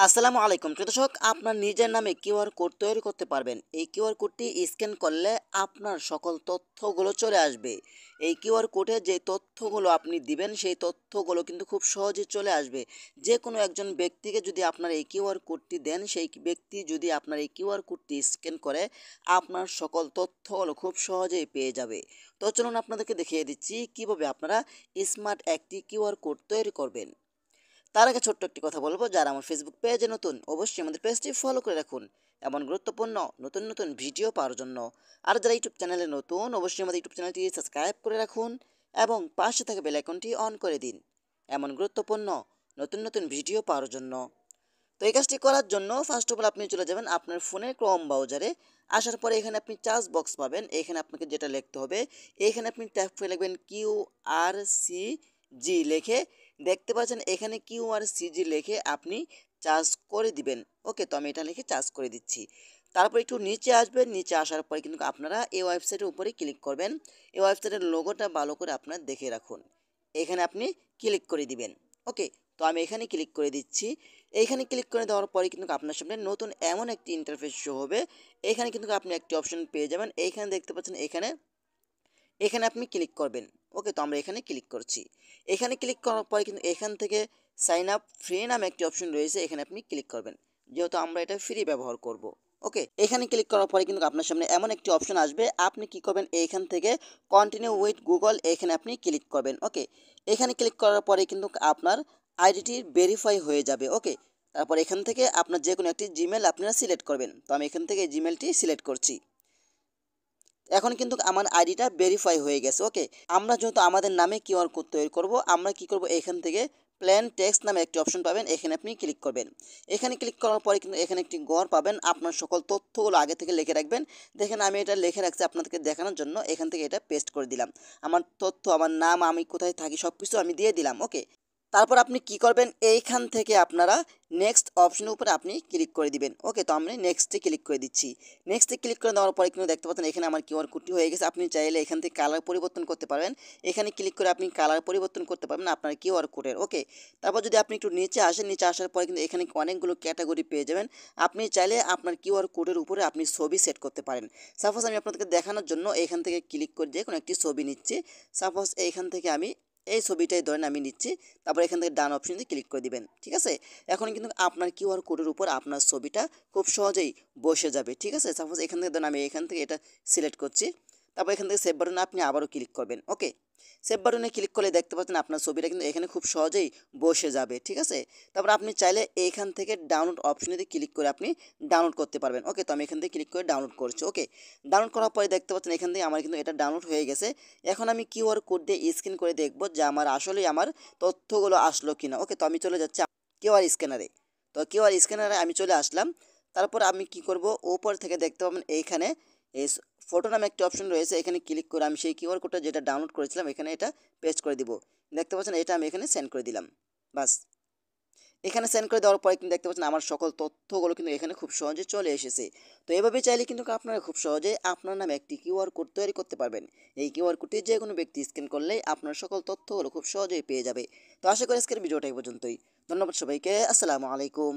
আসসালামু আলাইকুম প্রিয় দর্শক, আপনার নিজের নামে কিউআর কোড তৈরি করতে পারবেন। এই কিউআর কোডটি স্ক্যান করলে আপনার সকল তথ্যগুলো চলে আসবে। এই কিউআর কোডে যে তথ্যগুলো আপনি দিবেন সেই তথ্যগুলো কিন্তু খুব সহজে চলে আসবে। যে কোনো একজন ব্যক্তিকে যদি আপনার এই কিউআর কোডটি দেন, সেই ব্যক্তি যদি আপনার এই কিউআর কোডটি স্ক্যান করে আপনার সকল তথ্যগুলো খুব সহজেই পেয়ে যাবে। তো চলুন আপনাদেরকে দেখিয়ে দিচ্ছি কিভাবে আপনারা স্মার্ট একটি কিউআর কোড তৈরি করবেন। তার আগে ছোট্ট একটি কথা বলবো, যারা আমার ফেসবুক পেজে নতুন অবশ্যই আমাদের পেজটি ফলো করে রাখুন এমন গুরুত্বপূর্ণ নতুন নতুন ভিডিও পাওয়ার জন্য। আর যারা ইউটিউব চ্যানেলে নতুন অবশ্যই আমাদের ইউটিউব চ্যানেলটি সাবস্ক্রাইব করে রাখুন এবং পাশে থাকা বেল আইকনটি অন করে দিন এমন গুরুত্বপূর্ণ নতুন নতুন ভিডিও পাওয়ার জন্য। তো এই কাজটি করার জন্য ফার্স্ট অফ অল আপনি চলে যাবেন আপনার ফোনের ক্রোম ব্রাউজারে। আসার পরে এখানে আপনি চার্জ বক্স পাবেন। এখানে আপনাকে যেটা লিখতে হবে, এখানে আপনি ট্যাপ করে লিখবেন QRCG লিখে, দেখতে পাচ্ছেন এখানে QRCG লিখে আপনি চার্জ করে দিবেন। ওকে, তো আমি এটা লিখে চার্জ করে দিচ্ছি। তারপর একটু নিচে আসবেন, নিচে আসার পরে কিন্তু আপনারা এই ওয়েবসাইটের উপরে ক্লিক করবেন। এই ওয়েবসাইটের লোগোটা ভালো করে আপনার দেখে রাখুন। এখানে আপনি ক্লিক করে দিবেন। ওকে, তো আমি এখানে ক্লিক করে দিচ্ছি। এইখানে ক্লিক করে দেওয়ার পরে কিন্তু আপনার সামনে নতুন এমন একটি ইন্টারফেস শো হবে। এখানে কিন্তু আপনি একটি অপশন পেয়ে যাবেন। এইখানে দেখতে পাচ্ছেন, এখানে এখানে আপনি ক্লিক করবেন। ওকে, তো আমরা এখানে ক্লিক করছি। এখানে ক্লিক করার পরে কিন্তু এখান থেকে সাইন আপ ফ্রি নামে একটি অপশন রয়েছে, এখানে আপনি ক্লিক করবেন, যেহেতু আমরা এটা ফ্রি ব্যবহার করব। ওকে, এখানে ক্লিক করার পরে কিন্তু আপনার সামনে এমন একটি অপশন আসবে, আপনি কি করবেন, এইখান থেকে কন্টিনিউ উইথ গুগল এখানে আপনি ক্লিক করবেন। ওকে, এখানে ক্লিক করার পরে কিন্তু আপনার আইডিটি ভেরিফাই হয়ে যাবে। ওকে, তারপর এখান থেকে আপনার যে কোনো একটি জিমেল আপনারা সিলেক্ট করবেন। তো আমি এখান থেকে জিমেলটি সিলেক্ট করছি। এখন কিন্তু আমার আইডিটা ভেরিফাই হয়ে গেছে। ওকে, আমরা যেহেতু আমাদের নামে কিউআর কোড তৈরি করব, আমরা কি করব, এখান থেকে প্ল্যান টেক্সট নামে একটি অপশন পাবেন, এখানে আপনি ক্লিক করবেন। এখানে ক্লিক করার পরে কিন্তু এখানে একটি ঘর পাবেন, আপনার সকল তথ্যগুলো আগে থেকে লিখে রাখবেন। দেখেন আমি এটা লিখে রাখছি আপনাদেরকে দেখানোর জন্য, এখান থেকে এটা পেস্ট করে দিলাম। আমার তথ্য, আমার নাম, আমি কোথায় থাকি সব কিছু আমি দিয়ে দিলাম। ওকে, তারপর আপনি কি করবেন, এইখান থেকে আপনারা নেক্সট অপশনের উপরে আপনি ক্লিক করে দিবেন। ওকে, তো আমি নেক্সটে ক্লিক করে দিচ্ছি। নেক্সটে ক্লিক করে দেওয়ার পরে কিন্তু দেখতে পাচ্ছেন এখানে আমার কিউআর কোডটি হয়ে গেছে। আপনি চাইলে এখান থেকে কালার পরিবর্তন করতে পারবেন। এখানে ক্লিক করে আপনি কালার পরিবর্তন করতে পারবেন আপনার কিউআর কোডের। ওকে, তারপর যদি আপনি একটু নিচে আসেন, নিচে আসার পরে কিন্তু এখানে অনেকগুলো ক্যাটাগরি পেয়ে যাবেন। আপনি চাইলে আপনার কিউআর কোডের উপরে আপনি ছবি সেট করতে পারেন। সাপোজ আমি আপনাদেরকে দেখানোর জন্য এখান থেকে ক্লিক করে যে কোনো একটি ছবি নিচ্ছি। সাপোজ এইখান থেকে আমি এই ছবিটাই ধরেন আমি নিচ্ছি। তারপর এখান থেকে ডান অপশনে ক্লিক করে দিবেন। ঠিক আছে, এখন কিন্তু আপনার কিউআর কোডের উপর আপনার ছবিটা খুব সহজেই বসে যাবে। ঠিক আছে, সাপোজ এখান থেকে ধরেন আমি এখান থেকে এটা সিলেক্ট করছি। তারপর এখান থেকে সেভ বাটনে আপনি আবারও ক্লিক করবেন। ওকে, সেভ বাটনে ক্লিক করলে দেখতে পাচ্ছেন আপনার ছবিটা কিন্তু এখানে খুব সহজেই বসে যাবে। ঠিক আছে, তারপর আপনি চাইলে এইখান থেকে ডাউনলোড অপশনে ক্লিক করে আপনি ডাউনলোড করতে পারবেন। ওকে, তো আমি এখান থেকে ক্লিক করে ডাউনলোড করছি। ওকে, ডাউনলোড করার পরে দেখতে পাচ্ছেন এখান থেকে আমার কিন্তু এটা ডাউনলোড হয়ে গেছে। এখন আমি কিউআর কোড দিয়ে স্ক্যান করে দেখব যে আমার আসলেই আমার তথ্যগুলো আসলো কিনা। ওকে, তো আমি চলে যাচ্ছি কিউআর স্ক্যানারে। তো কিউআর স্ক্যানারে আমি চলে আসলাম। তারপর আমি কি করব, উপর থেকে দেখতে পাবেন এইখানে এই ফটো নামে একটি অপশন রয়েছে, এখানে ক্লিক করে আমি সেই কিউআর কোডটা যেটা ডাউনলোড করেছিলাম এখানে এটা পেস্ট করে দিব। দেখতে পাচ্ছেন এটা আমি এখানে সেন্ড করে দিলাম। বাস, এখানে সেন্ড করে দেওয়ার পরে কিন্তু দেখতে পাচ্ছেন আমার সকল তথ্যগুলো কিন্তু এখানে খুব সহজে চলে এসেছে। তো এভাবে চাইলে কিন্তু আপনারা খুব সহজে আপনার নামে একটি কিউআর কোড তৈরি করতে পারবেন। এই কিউআর কোডটি যে কোনো ব্যক্তি স্ক্যান করলেই আপনার সকল তথ্যগুলো খুব সহজেই পেয়ে যাবে। তো আশা করি আজকের ভিডিওটা এই পর্যন্তই। ধন্যবাদ সবাইকে। আসসালামু আলাইকুম।